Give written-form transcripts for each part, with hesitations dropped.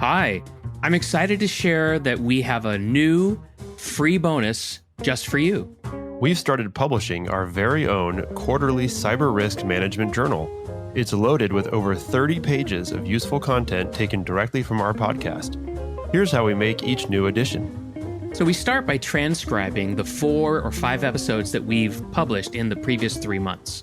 Hi, I'm excited to share that we have a new free bonus just for you. We've started publishing our very own quarterly cyber risk management journal. It's loaded with over 30 pages of useful content taken directly from our podcast. Here's how we make each new edition. So we start by transcribing the 4 or 5 episodes that we've published in the previous 3 months.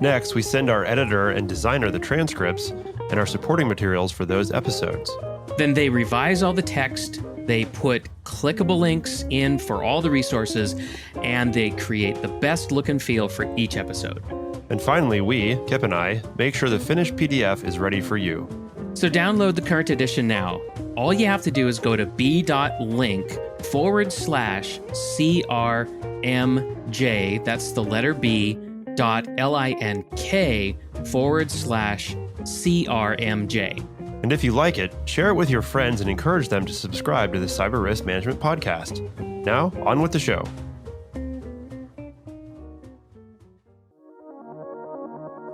Next, we send our editor and designer the transcripts and our supporting materials for those episodes. Then they revise all the text, they put clickable links in for all the resources, and they create the best look and feel for each episode. And finally, we, Kip and I, make sure the finished PDF is ready for you. So download the current edition now. All you have to do is go to b.link/CRMJ, that's the letter B, .link/CRMJ. And if you like it, share it with your friends and encourage them to subscribe to the Cyber Risk Management Podcast. Now, on with the show.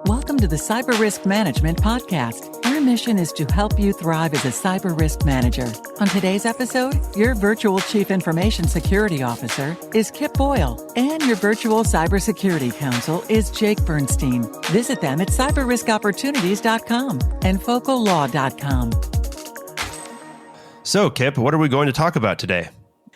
Welcome to the Cyber Risk Management Podcast. Our mission is to help you thrive as a cyber risk manager. On today's episode, your virtual Chief Information Security Officer is Kip Boyle, and your virtual Cybersecurity Counsel is Jake Bernstein. Visit them at cyberriskopportunities.com and focallaw.com. So, Kip, what are we going to talk about today?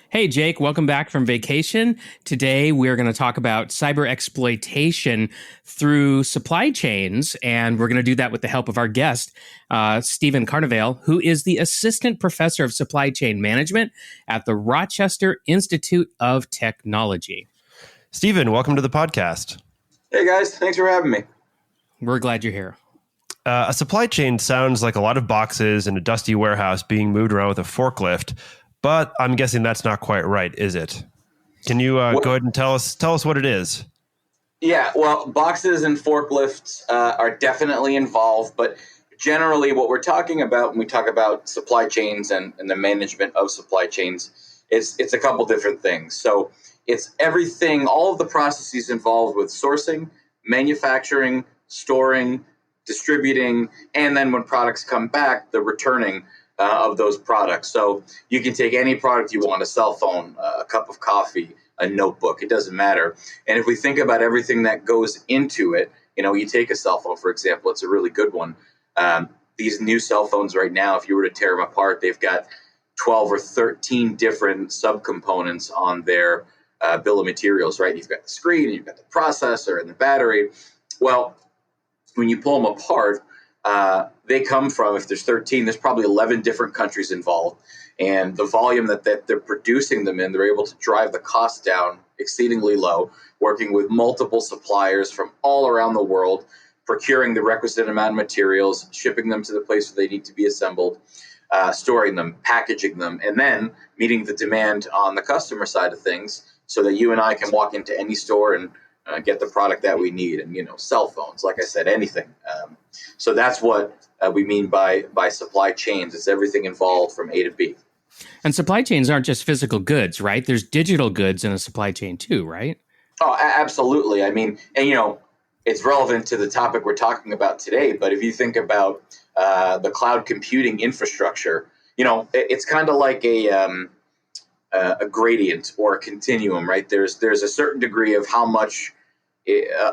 Hey, Jake, welcome back from vacation. Today, we're going to talk about cyber exploitation through supply chains, and we're going to do that with the help of our guest, Stephen Carnovale, who is the Assistant Professor of Supply Chain Management at the Rochester Institute of Technology. Stephen, welcome to the podcast. Hey, guys. Thanks for having me. We're glad you're here. A supply chain sounds like a lot of boxes in a dusty warehouse being moved around with a forklift. But I'm guessing that's not quite right, is it? Can you go ahead and tell us what it is? Yeah, well, boxes and forklifts are definitely involved, but generally what we're talking about when we talk about supply chains and the management of supply chains it's a couple different things. So it's everything, all of the processes involved with sourcing, manufacturing, storing, distributing, and then when products come back, the returning of those products. So you can take any product you want, a cell phone, a cup of coffee, a notebook, it doesn't matter. And if we think about everything that goes into it, you take a cell phone, for example, it's a really good one. These new cell phones right now, if you were to tear them apart, they've got 12 or 13 different subcomponents on their bill of materials, right? You've got the screen, and you've got the processor and the battery. Well, when you pull them apart, they come from, if there's 13, there's probably 11 different countries involved. And the volume that they're producing them in, they're able to drive the cost down exceedingly low, working with multiple suppliers from all around the world, procuring the requisite amount of materials, shipping them to the place where they need to be assembled, storing them, packaging them, and then meeting the demand on the customer side of things so that you and I can walk into any store and get the product that we need. And, cell phones, like I said, anything. So that's what we mean by supply chains. It's everything involved from A to B. And supply chains aren't just physical goods, right? There's digital goods in a supply chain too, right? Oh, absolutely. I mean, and, it's relevant to the topic we're talking about today. But if you think about the cloud computing infrastructure, it's kind of like a gradient or a continuum, right? There's a certain degree of how much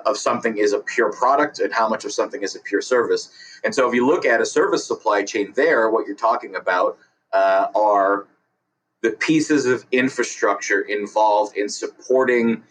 of something is a pure product and how much of something is a pure service. And so if you look at a service supply chain there, what you're talking about are the pieces of infrastructure involved in supporting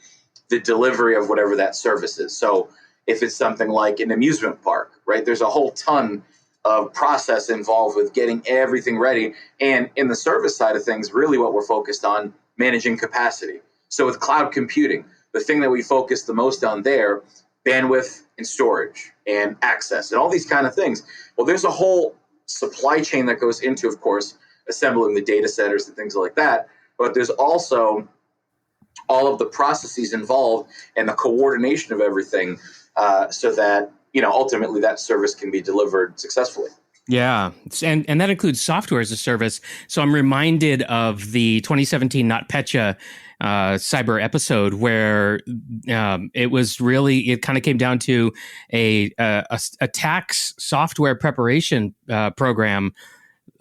the delivery of whatever that service is. So if it's something like an amusement park, right, there's a whole ton of process involved with getting everything ready. And in the service side of things, really what we're focused on, managing capacity. So with cloud computing, the thing that we focus the most on there, bandwidth and storage and access and all these kind of things. Well, there's a whole supply chain that goes into, of course, assembling the data centers and things like that. But there's also all of the processes involved and the coordination of everything so that, ultimately that service can be delivered successfully. Yeah, and that includes software as a service. So I'm reminded of the 2017 NotPetya cyber episode where it kind of came down to a tax software preparation program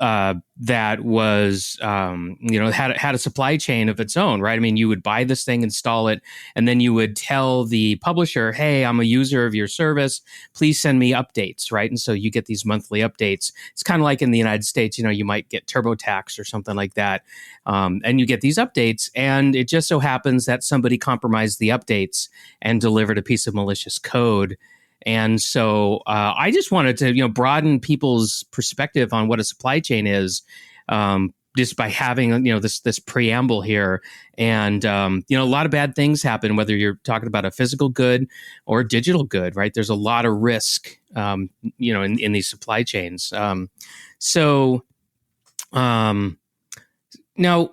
that was, had a supply chain of its own, right? I mean, you would buy this thing, install it, and then you would tell the publisher, hey, I'm a user of your service. Please send me updates, right? And so you get these monthly updates. It's kind of like in the United States, you might get TurboTax or something like that. And you get these updates, and it just so happens that somebody compromised the updates and delivered a piece of malicious code. And so I just wanted to, broaden people's perspective on what a supply chain is, just by having, this preamble here. And, a lot of bad things happen, whether you're talking about a physical good or digital good, right? There's a lot of risk, in these supply chains. Now,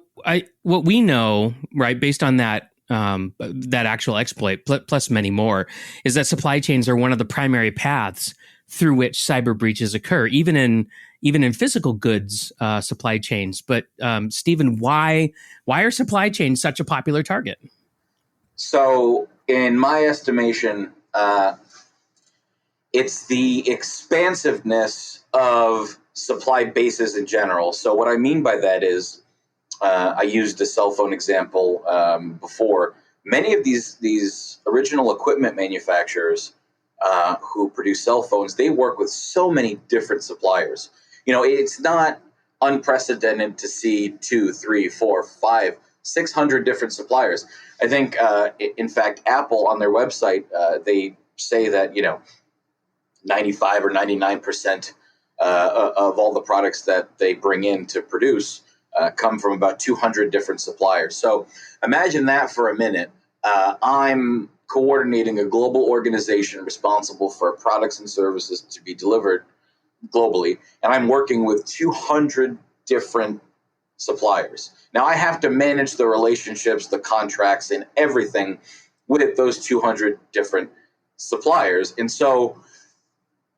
what we know, right, based on that actual exploit, plus many more, is that supply chains are one of the primary paths through which cyber breaches occur, even in physical goods supply chains. But Stephen, why are supply chains such a popular target? So, in my estimation, it's the expansiveness of supply bases in general. So, what I mean by that is, I used a cell phone example before. Many of these original equipment manufacturers who produce cell phones, they work with so many different suppliers. It's not unprecedented to see 2, 3, 4, 5, 600 different suppliers. I think, in fact, Apple on their website, they say that 95 or 99% of all the products that they bring in to produce come from about 200 different suppliers. So imagine that for a minute. I'm coordinating a global organization responsible for products and services to be delivered globally, and I'm working with 200 different suppliers. Now I have to manage the relationships, the contracts, and everything with those 200 different suppliers. And so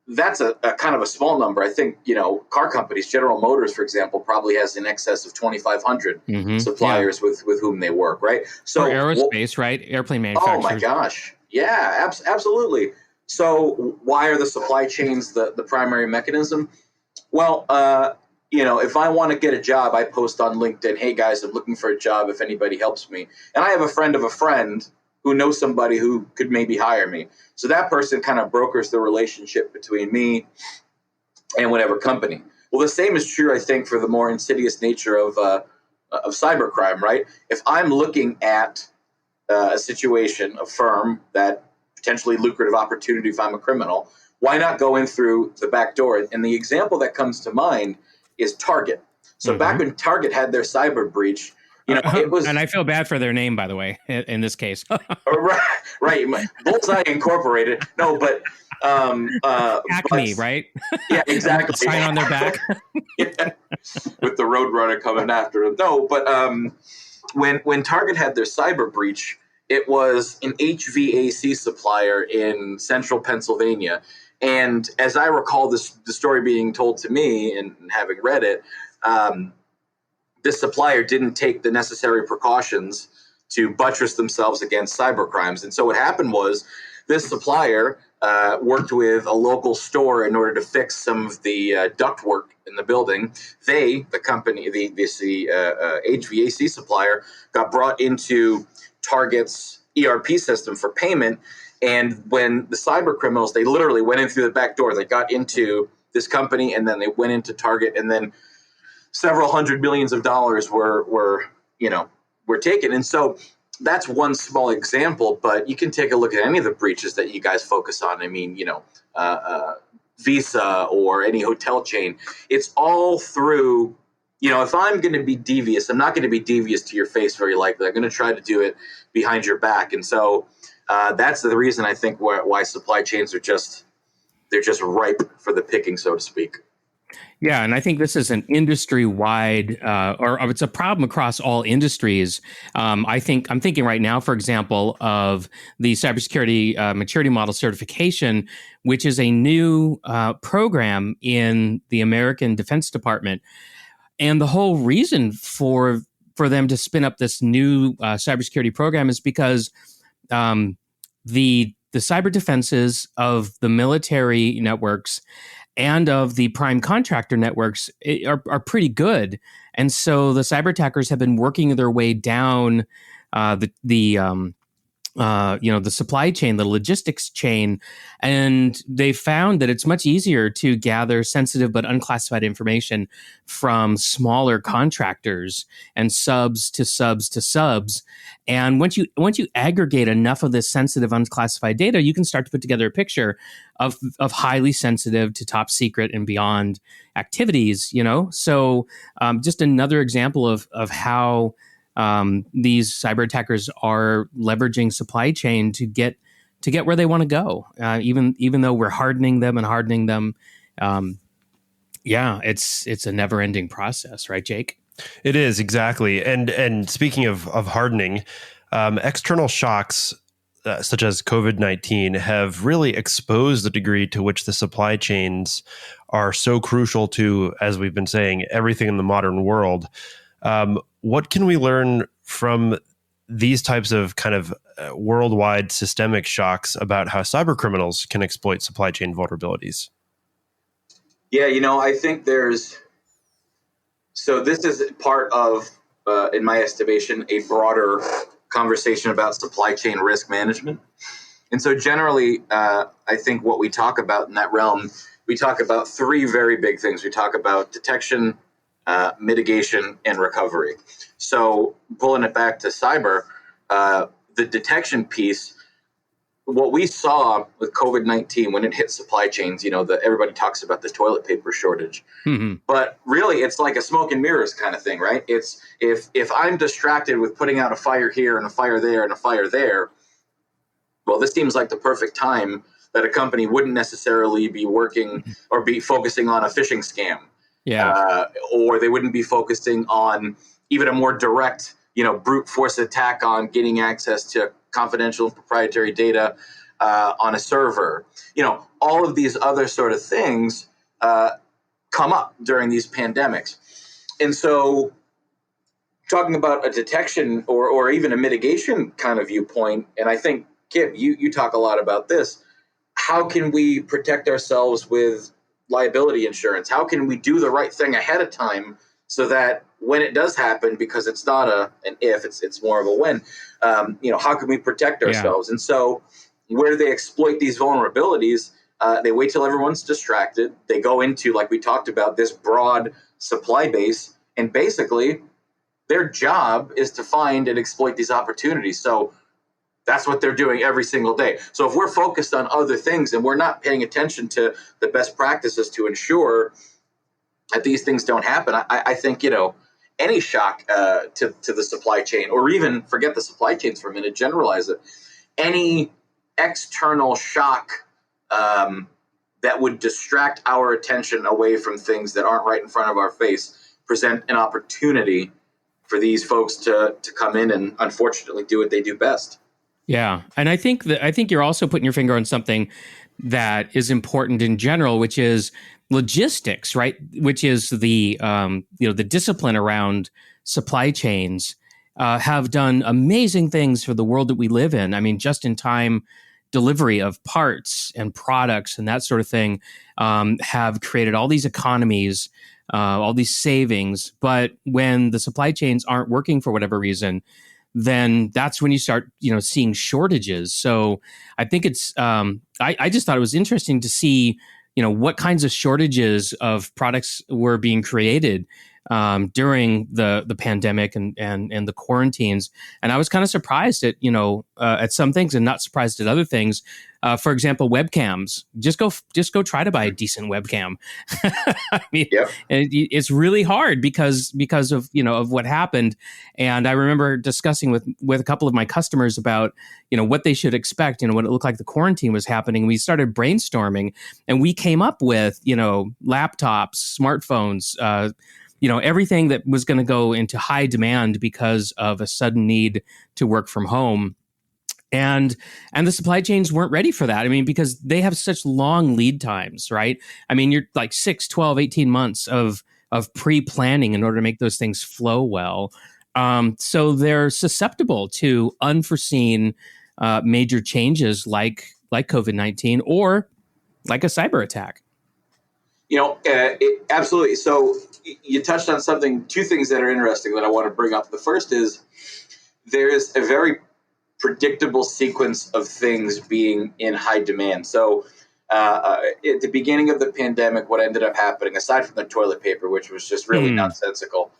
that's a kind of a small number. I think, car companies, General Motors, for example, probably has in excess of 2,500 suppliers with whom they work, right? So, or aerospace, right? Airplane manufacturers. Oh my gosh. Yeah, absolutely. So why are the supply chains the primary mechanism? Well, if I want to get a job, I post on LinkedIn, hey guys, I'm looking for a job if anybody helps me. And I have a friend of a friend who knows somebody who could maybe hire me. So that person kind of brokers the relationship between me and whatever company. Well, the same is true, I think, for the more insidious nature of cybercrime, right? If I'm looking at a situation, a firm, that potentially lucrative opportunity if I'm a criminal, why not go in through the back door? And the example that comes to mind is Target. So back when Target had their cyber breach, it was, and I feel bad for their name, by the way, in this case. right. Bullseye Incorporated. No, but Acme, right? Yeah, exactly. Sign on their back. Yeah, with the Roadrunner coming after them. No, but when Target had their cyber breach, it was an HVAC supplier in central Pennsylvania. And as I recall the story being told to me and having read it, this supplier didn't take the necessary precautions to buttress themselves against cyber crimes. And so what happened was this supplier worked with a local store in order to fix some of the ductwork in the building. The company, the HVAC supplier, got brought into Target's ERP system for payment. And when the cyber criminals, they literally went in through the back door. They got into this company, and then they went into Target, and then several hundred millions of dollars were taken. And so that's one small example, but you can take a look at any of the breaches that you guys focus on. I mean, Visa or any hotel chain. It's all through, if I'm going to be devious, I'm not going to be devious to your face very likely. I'm going to try to do it behind your back. And so that's the reason I think why supply chains are they're just ripe for the picking, so to speak. Yeah, and I think this is an industry-wide, or it's a problem across all industries. I'm thinking right now, for example, of the cybersecurity maturity model certification, which is a new program in the American Defense Department, and the whole reason for them to spin up this new cybersecurity program is because the cyber defenses of the military networks and of the prime contractor networks are pretty good. And so the cyber attackers have been working their way down the supply chain, the logistics chain, and they found that it's much easier to gather sensitive but unclassified information from smaller contractors and subs to subs to subs. And once you aggregate enough of this sensitive, unclassified data, you can start to put together a picture of highly sensitive to top secret and beyond activities. So just another example of how these cyber attackers are leveraging supply chain to get where they want to go, even though we're hardening them. It's a never ending process, right, Jake? It is, exactly. And speaking of hardening, external shocks such as COVID-19 have really exposed the degree to which the supply chains are so crucial to, as we've been saying, everything in the modern world. What can we learn from these types of kind of worldwide systemic shocks about how cyber criminals can exploit supply chain vulnerabilities? Yeah, I think so this is part of, in my estimation, a broader conversation about supply chain risk management. And so generally, I think what we talk about in that realm, we talk about three very big things. We talk about detection, mitigation, and recovery. So pulling it back to cyber, the detection piece, what we saw with COVID-19 when it hit supply chains, everybody talks about the toilet paper shortage, but really it's like a smoke and mirrors kind of thing, right? It's if I'm distracted with putting out a fire here and a fire there and a fire there, well, this seems like the perfect time that a company wouldn't necessarily be working or be focusing on a phishing scam. Yeah. Or they wouldn't be focusing on even a more direct, brute force attack on getting access to confidential and proprietary data on a server. All of these other sort of things come up during these pandemics. And so talking about a detection or even a mitigation kind of viewpoint, and I think, Kip, you talk a lot about this, how can we protect ourselves with liability insurance? How can we do the right thing ahead of time so that when it does happen, because it's not an if, it's more of a when, how can we protect ourselves? Yeah. And so where do they exploit these vulnerabilities? They wait till everyone's distracted. They go into, like we talked about, this broad supply base, and basically their job is to find and exploit these opportunities. So that's what they're doing every single day. So if we're focused on other things and we're not paying attention to the best practices to ensure that these things don't happen, I think, any shock to the supply chain, or even forget the supply chains for a minute, generalize it, any external shock that would distract our attention away from things that aren't right in front of our face present an opportunity for these folks to come in and unfortunately do what they do best. Yeah, and I think you're also putting your finger on something that is important in general, which is logistics, right? Which is the the discipline around supply chains have done amazing things for the world that we live in. I mean, just in time delivery of parts and products and that sort of thing have created all these economies, all these savings. But when the supply chains aren't working for whatever reason, then that's when you start, seeing shortages. So I think it's, I just thought it was interesting to see, what kinds of shortages of products were being created during the pandemic and the quarantines. And I was kind of surprised at some things and not surprised at other things. For example, webcams. Just go try to buy a decent webcam. I mean, yep. It's really hard because of of what happened. And I remember discussing with a couple of my customers about what they should expect. When it looked like the quarantine was happening, we started brainstorming, and we came up with laptops, smartphones. Everything that was going to go into high demand because of a sudden need to work from home. And the supply chains weren't ready for that. I mean, because they have such long lead times, right? I mean, you're like 6, 12, 18 months of pre-planning in order to make those things flow well. So they're susceptible to unforeseen major changes like COVID-19 or like a cyber attack. Absolutely. So you touched on two things that are interesting that I want to bring up. The first is there's a very predictable sequence of things being in high demand. So at the beginning of the pandemic, what ended up happening, aside from the toilet paper, which was just really nonsensical,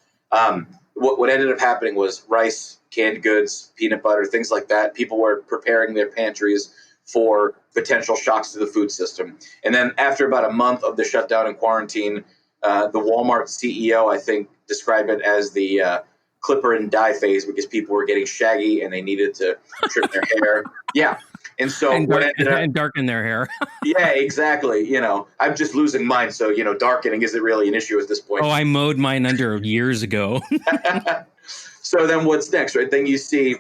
what ended up happening was rice, canned goods, peanut butter, things like that. People were preparing their pantries for potential shocks to the food system. And then after about a month of the shutdown and quarantine, the Walmart CEO, I think, described it as the clipper and dye phase, because people were getting shaggy and they needed to trim their hair. Yeah. And so and darken their hair. Yeah, exactly. I'm just losing mine. So, darkening isn't really an issue at this point. Oh, I mowed mine under years ago. So then what's next, right? Then you see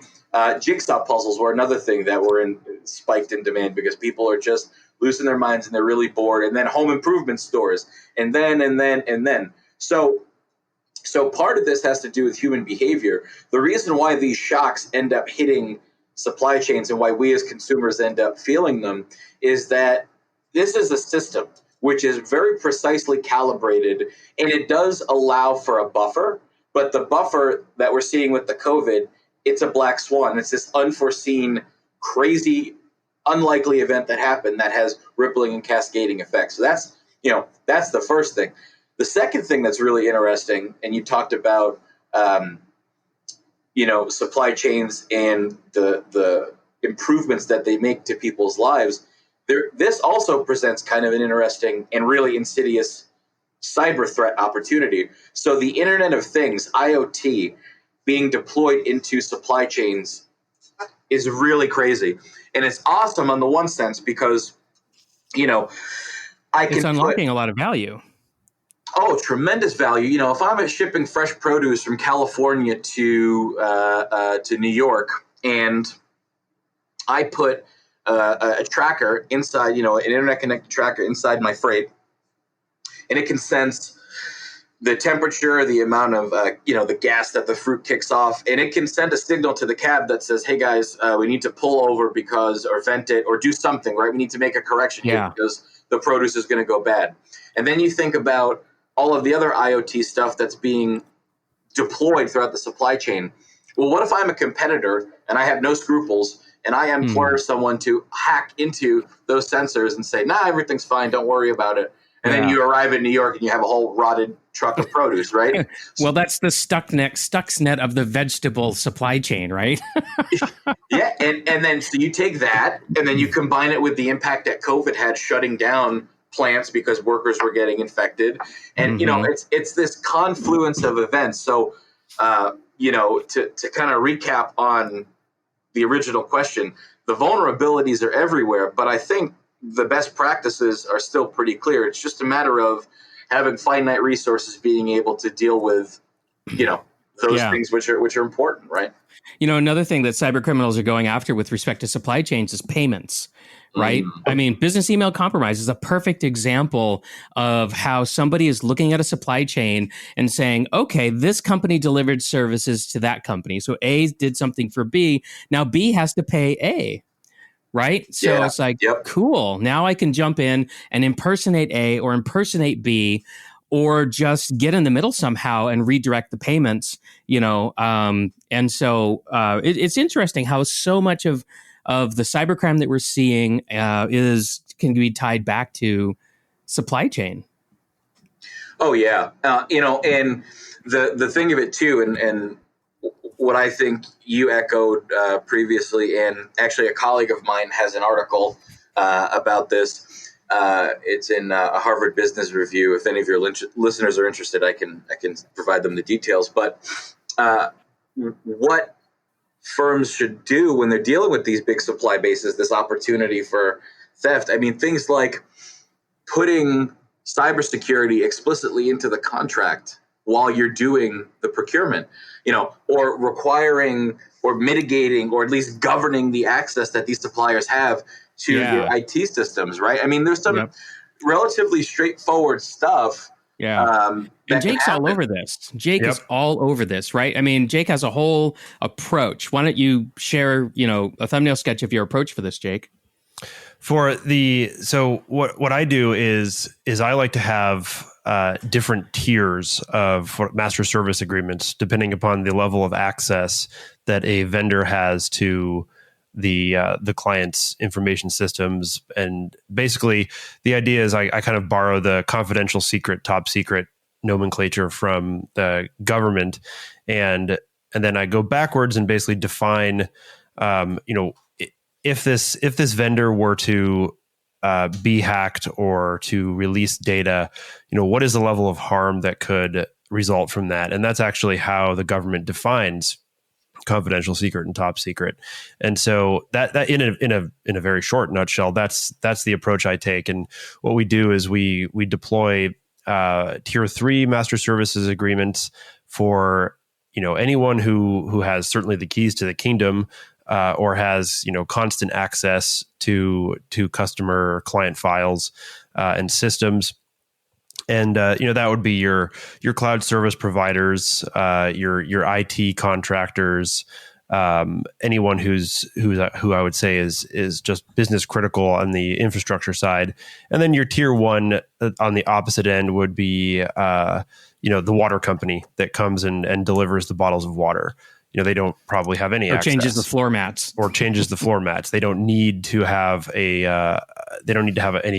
jigsaw puzzles were another thing that were spiked in demand because people are just losing their minds and they're really bored. And then home improvement stores and then. So part of this has to do with human behavior. The reason why these shocks end up hitting supply chains and why we as consumers end up feeling them is that this is a system which is very precisely calibrated, and it does allow for a buffer. But the buffer that we're seeing with the COVID, it's a black swan. It's this unforeseen, crazy, unlikely event that happened that has rippling and cascading effects. So that's the first thing. The second thing that's really interesting, and you talked about, supply chains and the improvements that they make to people's lives. This also presents kind of an interesting and really insidious cyber threat opportunity. So the Internet of Things, IoT, being deployed into supply chains is really crazy. And it's awesome on the one sense because, it's unlocking a lot of value. Oh, tremendous value. If I'm shipping fresh produce from California to New York and I put a tracker inside, an internet-connected tracker inside my freight, and it can sense the temperature, the amount of, the gas that the fruit kicks off, and it can send a signal to the cab that says, hey, guys, we need to pull over or vent it or do something, right? We need to make a correction here because the produce is going to go bad. And then you think about all of the other IoT stuff that's being deployed throughout the supply chain. Well, what if I'm a competitor and I have no scruples and I implore someone to hack into those sensors and say, nah, everything's fine, don't worry about it. And then you arrive in New York and you have a whole rotted truck of produce, right? Well, that's the Stuxnet of the vegetable supply chain, right? Yeah, and then so you take that and then you combine it with the impact that COVID had shutting down plants because workers were getting infected. And, it's this confluence of events. So, to kind of recap on the original question, the vulnerabilities are everywhere, but I think the best practices are still pretty clear. It's just a matter of having finite resources being able to deal with, those things which are important, right? Another thing that cyber criminals are going after with respect to supply chains is payments, right? I mean, business email compromise is a perfect example of how somebody is looking at a supply chain and saying, okay, this company delivered services to that company. So A did something for B. Now B has to pay A. Right. So it's like, cool. Now I can jump in and impersonate A or impersonate B or just get in the middle somehow and redirect the payments, and so it's interesting how so much of the cybercrime that we're seeing can be tied back to supply chain. Oh, yeah. And the thing of it, too, and what I think you echoed previously, and actually a colleague of mine has an article about this. It's in a Harvard Business Review. If any of your listeners are interested, I can provide them the details. But what firms should do when they're dealing with these big supply bases, this opportunity for theft, I mean, things like putting cybersecurity explicitly into the contract while you're doing the procurement, or requiring or mitigating or at least governing the access that these suppliers have to your IT systems, right? I mean, there's some relatively straightforward stuff. And Jake's all over this. Jake is all over this, right? I mean, Jake has a whole approach. Why don't you share, a thumbnail sketch of your approach for this, Jake? So what I do is I like to have different tiers of master service agreements depending upon the level of access that a vendor has to the client's information systems. And basically, the idea is I kind of borrow the confidential, secret, top secret nomenclature from the government, and then I go backwards and basically define, if this vendor were to be hacked or to release data, what is the level of harm that could result from that? And that's actually how the government defines confidential, secret, and top secret. And so that in a very short nutshell, that's the approach I take. And what we do is we deploy tier 3 master services agreements for anyone who has certainly the keys to the kingdom, or has constant access to customer or client files and systems. And that would be your cloud service providers, your IT contractors, anyone who I would say is just business critical on the infrastructure side. And then your tier 1 on the opposite end would be the water company that comes and delivers the bottles of water. They don't probably have any access. Changes the floor mats. They don't need to have any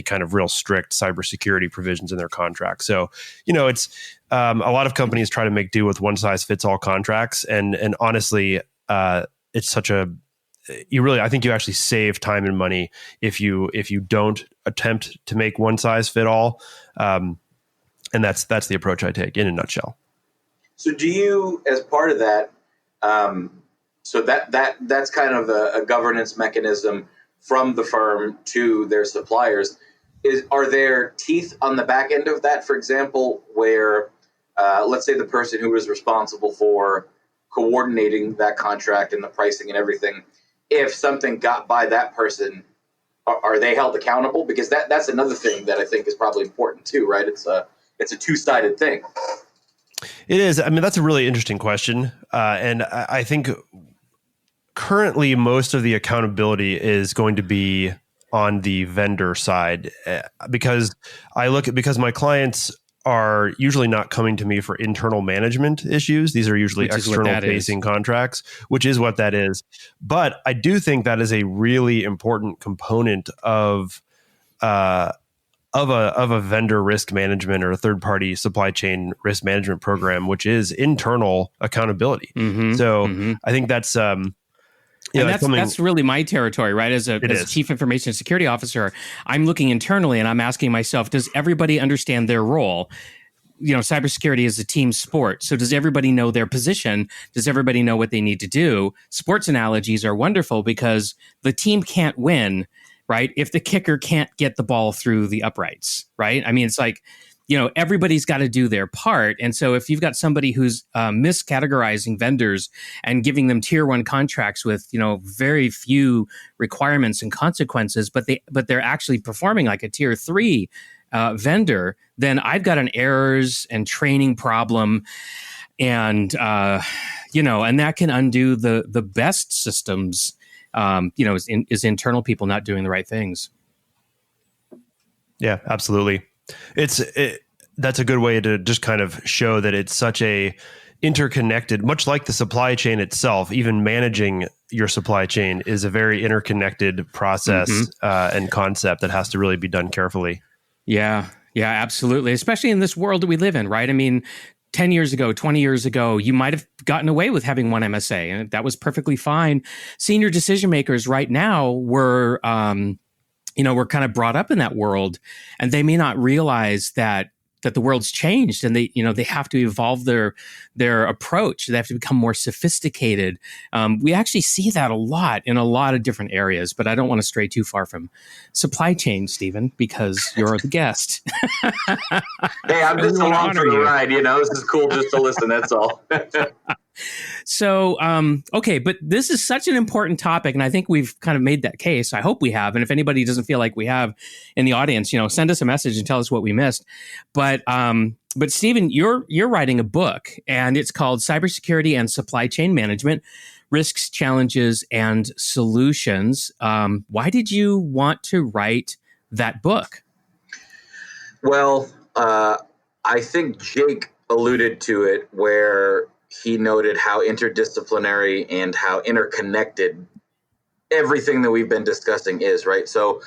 kind of real strict cybersecurity provisions in their contract. So, it's a lot of companies try to make do with one size fits all contracts, and honestly, it's such I think you actually save time and money if you don't attempt to make one size fit all, and that's the approach I take in a nutshell. So, do you, as part of that? So that's kind of a governance mechanism from the firm to their suppliers. Are there teeth on the back end of that, for example, where let's say the person who was responsible for coordinating that contract and the pricing and everything, if something got by that person, are they held accountable? Because that's another thing that I think is probably important too, right? It's a two-sided thing. It is. I mean, that's a really interesting question. And I think currently most of the accountability is going to be on the vendor side, because my clients are usually not coming to me for internal management issues. These are usually external facing contracts, which is what that is. But I do think that is a really important component of a vendor risk management or a third party supply chain risk management program, which is internal accountability. I think that's that's really my territory, right? As a chief information security officer, I'm looking internally and I'm asking myself, does everybody understand their role? Cybersecurity is a team sport. So does everybody know their position? Does everybody know what they need to do? Sports analogies are wonderful because the team can't win, right, if the kicker can't get the ball through the uprights, right? I mean, it's like, everybody's got to do their part. And so if you've got somebody who's miscategorizing vendors and giving them tier 1 contracts with, very few requirements and consequences, but they're actually performing like a tier 3 vendor, then I've got an errors and training problem. And, and that can undo the best systems, is internal people not doing the right things. Yeah, absolutely. That's a good way to just kind of show that it's such a interconnected, much like the supply chain itself. Even managing your supply chain is a very interconnected process and concept that has to really be done carefully. Yeah, absolutely. Especially in this world that we live in, right? I mean, 10 years ago, 20 years ago, you might have gotten away with having one MSA, and that was perfectly fine. Senior decision makers right now were kind of brought up in that world, and they may not realize that the world's changed, and they have to evolve their approach. They have to become more sophisticated. We actually see that a lot in a lot of different areas, but I don't want to stray too far from supply chain, Stephen, because you're the guest. Hey, I'm just along for the ride. This is cool just to listen. That's all. So, okay, but this is such an important topic, and I think we've kind of made that case. I hope we have. And if anybody doesn't feel like we have in the audience, send us a message and tell us what we missed. But Stephen, you're writing a book, and it's called Cybersecurity and Supply Chain Management: Risks, Challenges, and Solutions. Why did you want to write that book? Well, I think Jake alluded to it where he noted how interdisciplinary and how interconnected everything that we've been discussing is, right? So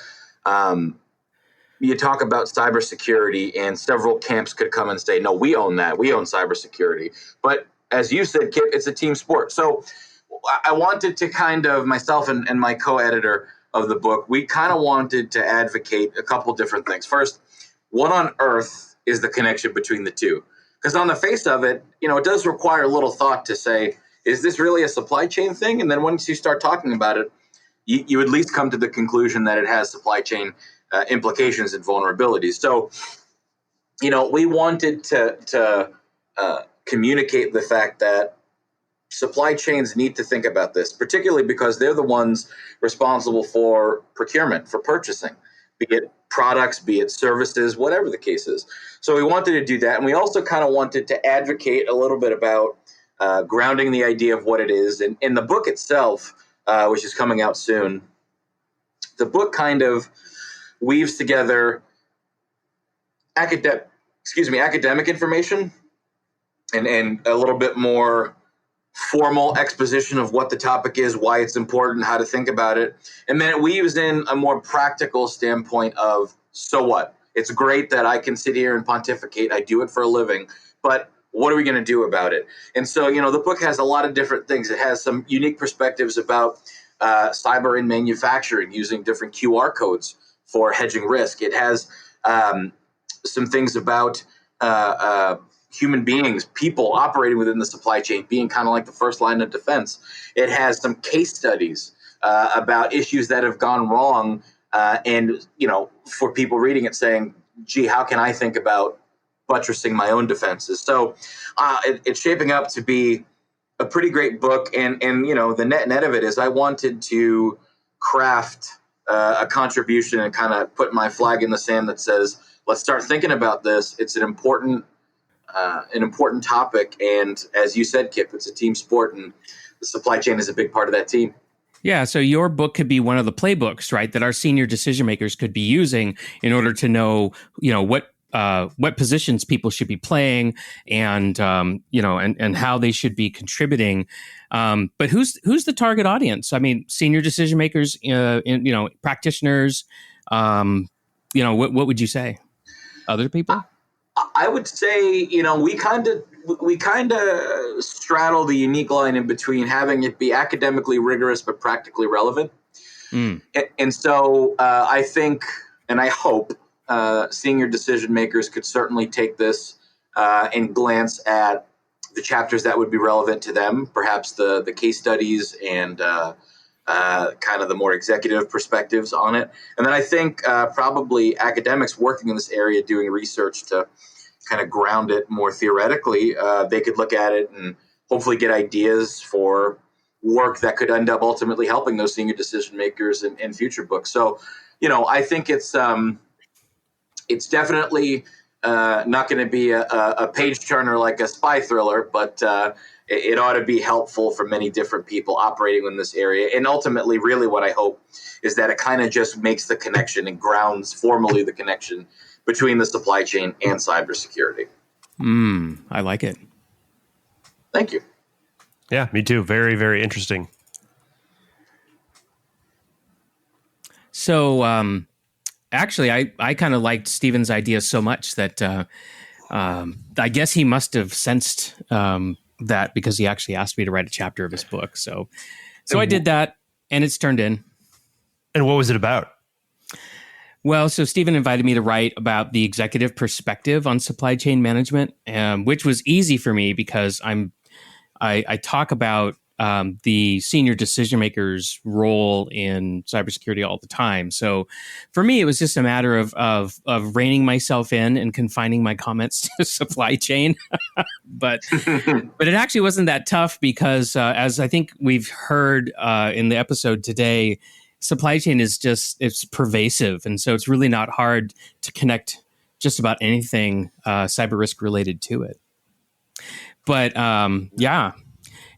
you talk about cybersecurity and several camps could come and say, no, we own that. We own cybersecurity. But as you said, Kip, it's a team sport. So I wanted to kind of, myself and my co-editor of the book, we kind of wanted to advocate a couple different things. First, what on earth is the connection between the two? Because on the face of it, it does require a little thought to say, is this really a supply chain thing? And then once you start talking about it, you at least come to the conclusion that it has supply chain implications and vulnerabilities. So, we wanted to communicate the fact that supply chains need to think about this, particularly because they're the ones responsible for procurement, for purchasing, be it products, be it services, whatever the case is. So we wanted to do that. And we also kind of wanted to advocate a little bit about grounding the idea of what it is. And in the book itself, which is coming out soon, the book kind of weaves together academic information and a little bit more formal exposition of what the topic is, why it's important, how to think about it. And then it weaves in a more practical standpoint of, so what? It's great that I can sit here and pontificate. I do it for a living, but what are we going to do about it? And so, the book has a lot of different things. It has some unique perspectives about cyber in manufacturing using different QR codes for hedging risk. It has some things about human beings, people operating within the supply chain, being kind of like the first line of defense. It has some case studies about issues that have gone wrong, and for people reading it saying, gee, how can I think about buttressing my own defenses? So it's shaping up to be a pretty great book. And the net of it is I wanted to craft a contribution and kind of put my flag in the sand that says, let's start thinking about this. It's an important topic. And as you said, Kip, it's a team sport, and the supply chain is a big part of that team. Yeah, so your book could be one of the playbooks, right, that our senior decision makers could be using in order to know, what positions people should be playing, and and how they should be contributing. But who's the target audience? I mean, senior decision makers, practitioners. What would you say? Other people? I would say, we kind of straddle the unique line in between having it be academically rigorous but practically relevant. And so I think, and I hope, senior decision makers could certainly take this and glance at the chapters that would be relevant to them, perhaps the case studies and kind of the more executive perspectives on it. And then I think probably academics working in this area doing research to kind of ground it more theoretically, they could look at it and hopefully get ideas for work that could end up ultimately helping those senior decision makers in future books. So, I think it's definitely not going to be a page turner like a spy thriller, but it ought to be helpful for many different people operating in this area. And ultimately, really what I hope is that it kind of just makes the connection and grounds formally the connection between the supply chain and cybersecurity. I like it. Thank you. Yeah, me too. Very, very interesting. So, actually, I kind of liked Stephen's idea so much that I guess he must have sensed that, because he actually asked me to write a chapter of his book. So I did that, and it's turned in. And what was it about? Well, so Stephen invited me to write about the executive perspective on supply chain management, which was easy for me because I talk about the senior decision maker's role in cybersecurity all the time. So for me, it was just a matter of reining myself in and confining my comments to supply chain. but it actually wasn't that tough because as I think we've heard in the episode today, supply chain is it's pervasive. And so it's really not hard to connect just about anything cyber risk related to it. But yeah.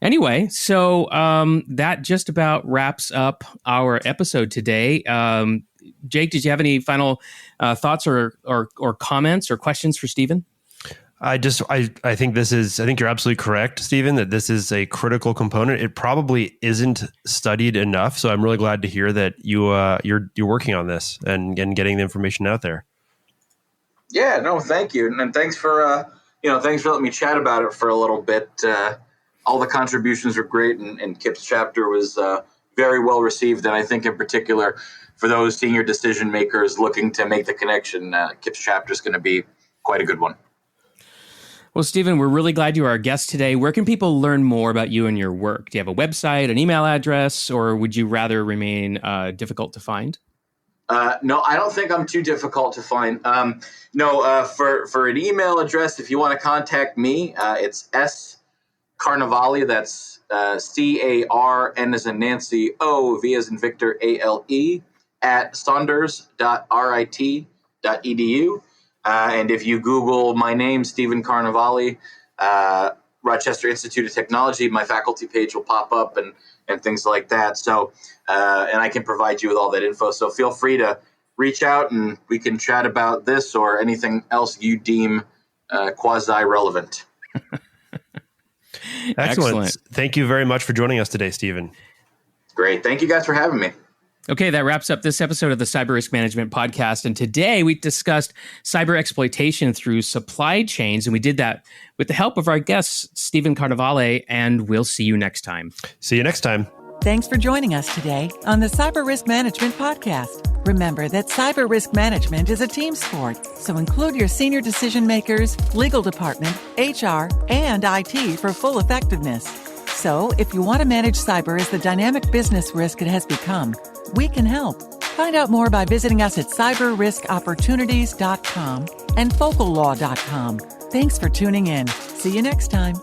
Anyway, so that just about wraps up our episode today. Jake, did you have any final thoughts or comments or questions for Stephen? I think you're absolutely correct, Stephen, that this is a critical component. It probably isn't studied enough. So I'm really glad to hear that you're working on this and getting the information out there. Yeah, no, thank you. And thanks for letting me chat about it for a little bit. All the contributions were great, and Kip's chapter was very well received. And I think in particular for those senior decision makers looking to make the connection, Kip's chapter is going to be quite a good one. Well, Stephen, we're really glad you are our guest today. Where can people learn more about you and your work? Do you have a website, an email address, or would you rather remain difficult to find? No, I don't think I'm too difficult to find. For an email address, if you want to contact me, it's Carnovale, that's CARN as in Nancy, OV as in Victor, ALE, at saunders.rit.edu. And if you Google my name, Stephen Carnovale, Rochester Institute of Technology, my faculty page will pop up and things like that. So, and I can provide you with all that info. So feel free to reach out and we can chat about this or anything else you deem quasi-relevant. Excellent. Thank you very much for joining us today, Stephen. Great. Thank you guys for having me. Okay, that wraps up this episode of the Cyber Risk Management Podcast. And today we discussed cyber exploitation through supply chains. And we did that with the help of our guest, Stephen Carnovale. And we'll see you next time. See you next time. Thanks for joining us today on the Cyber Risk Management Podcast. Remember that cyber risk management is a team sport, so include your senior decision makers, legal department, HR, and IT for full effectiveness. So, if you want to manage cyber as the dynamic business risk it has become, we can help. Find out more by visiting us at cyberriskopportunities.com and focallaw.com. Thanks for tuning in. See you next time.